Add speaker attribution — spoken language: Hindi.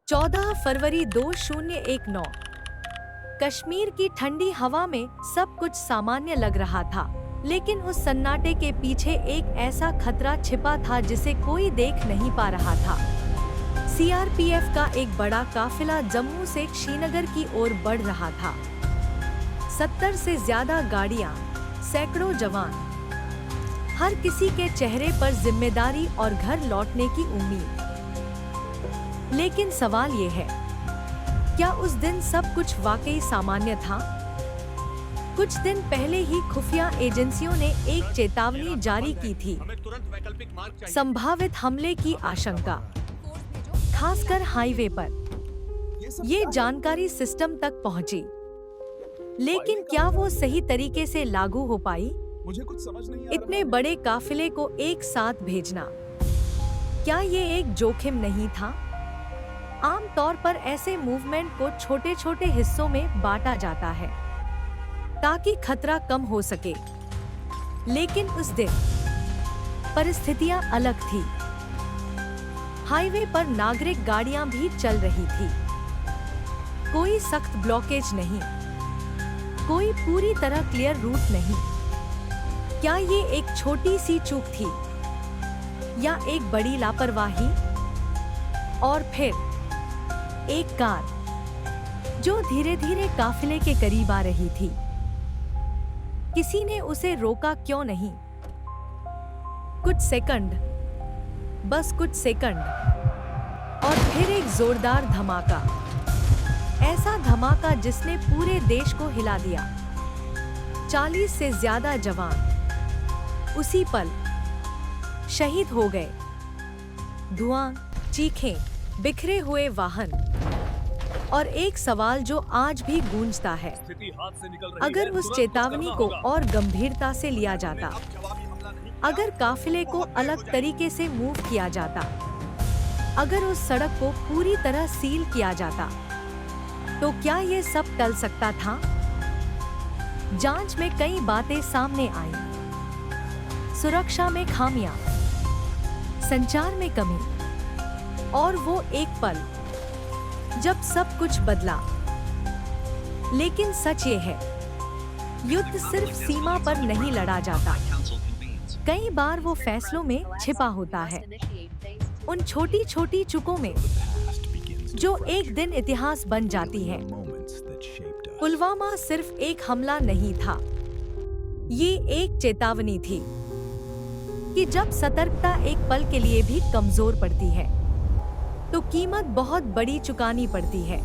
Speaker 1: 14 फरवरी 2019। कश्मीर की ठंडी हवा में सब कुछ सामान्य लग रहा था, लेकिन उस सन्नाटे के पीछे एक ऐसा खतरा छिपा था जिसे कोई देख नहीं पा रहा था। सीआरपीएफ का एक बड़ा काफिला जम्मू से श्रीनगर की ओर बढ़ रहा था। 70 से ज्यादा गाड़ियां, सैकड़ों जवान, हर किसी के चेहरे पर जिम्मेदारी और घर लौटने की उम्मीद। लेकिन सवाल ये है, क्या उस दिन सब कुछ वाकई सामान्य था? कुछ दिन पहले ही खुफिया एजेंसियों ने एक चेतावनी जारी की थी, संभावित हमले की आशंका, खासकर हाईवे पर। ये जानकारी सिस्टम तक पहुंची, लेकिन क्या वो सही तरीके से लागू हो पाई?
Speaker 2: मुझे कुछ समझ नहीं आ
Speaker 1: इतने बड़े काफिले को एक साथ भेजना, क्या ये एक जोखिम नहीं था? आम तौर पर ऐसे मूवमेंट को छोटे छोटे हिस्सों में बांटा जाता है ताकि खतरा कम हो सके, लेकिन उस दिन परिस्थितियां अलग थी। हाईवे पर नागरिक गाड़ियां भी चल रही थी, कोई सख्त ब्लॉकेज नहीं, कोई पूरी तरह क्लियर रूट नहीं। क्या ये एक छोटी सी चूक थी या एक बड़ी लापरवाही? और फिर एक कार जो धीरे धीरे काफिले के करीब आ रही थी, किसी ने उसे रोका क्यों नहीं? कुछ सेकंड, बस कुछ सेकंड, और फिर एक जोरदार धमाका। ऐसा धमाका जिसने पूरे देश को हिला दिया। 40 से ज्यादा जवान उसी पल शहीद हो गए। धुआं, चीखें, बिखरे हुए वाहन, और एक सवाल जो आज भी गूंजता है, अगर उस चेतावनी को और गंभीरता से लिया जाता, अगर काफिले को अलग तरीके से मूव किया जाता, अगर उस सड़क को पूरी तरह सील किया जाता, तो क्या ये सब टल सकता था? जांच में कई बातें सामने आईं। सुरक्षा में खामियां, संचार में कमी, और वो एक पल जब सब कुछ बदला। लेकिन सच ये है, युद्ध सिर्फ सीमा पर नहीं लड़ा जाता, कई बार वो फैसलों में छिपा होता है, उन छोटी छोटी चूकों में जो एक दिन इतिहास बन जाती है। पुलवामा सिर्फ एक हमला नहीं था, ये एक चेतावनी थी कि जब सतर्कता एक पल के लिए भी कमजोर पड़ती है, तो कीमत बहुत बड़ी चुकानी पड़ती है।